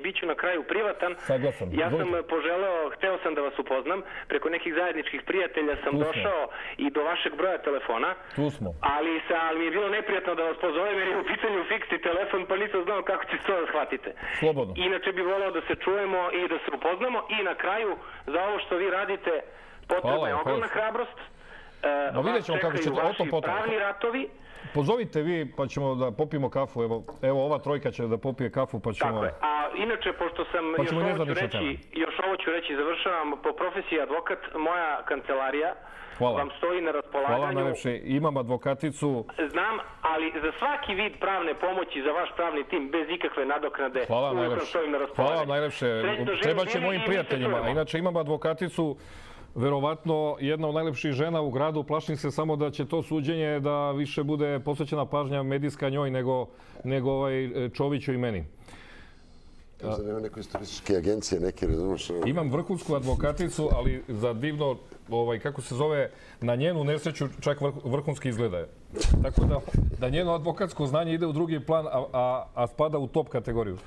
bit ću na kraju privatan. Saglasan. Ja sam hteo sam da vas upoznam. Preko nekih zajedničkih prijatelja sam došao i do vašeg broja telefona. Tu smo. Ali mi je bilo neprijatno da vas pozovem jer je u pitanju fiksni telefon, pa nisam znao kako ćete to da shvatite. Slobodno. Inače bih voleo da se čujemo i da se upoznamo. I na kraju, za ovo što vi radite, potrebna je ogromna hrabrost. Vidjet ćemo kako ćete o tom potom. Pravni ratovi. Pozovite vi pa ćemo da popijemo kafu. Evo ova trojka će da popije kafu pa ćemo... Tako je. A inače, pošto sam, još ovo ću reći, završavam, po profesiji advokat, moja kancelarija vam stoji na raspolaganju. Hvala najlepše. Imam advokaticu. Znam, ali za svaki vid pravne pomoći za vaš pravni tim, bez ikakve nadoknade, uvijek vam stojim na raspolaganju. Hvala najlepše. Treba će mojim prijateljima. A inače imam advokaticu, verovatno jedna od najlepših žena u gradu. Plašim se samo da će to suđenje da više bude posvećena pažnja medijska njoj nego Čoviću i meni. Možda nema neko iz turističke agencije, neki razumeš? Imam vrhunsku advokaticu, ali za divno, kako se zove, na njenu nesreću čak vrhunski izgleda. Tako da njeno advokatsko znanje ide u drugi plan, a spada u top kategoriju.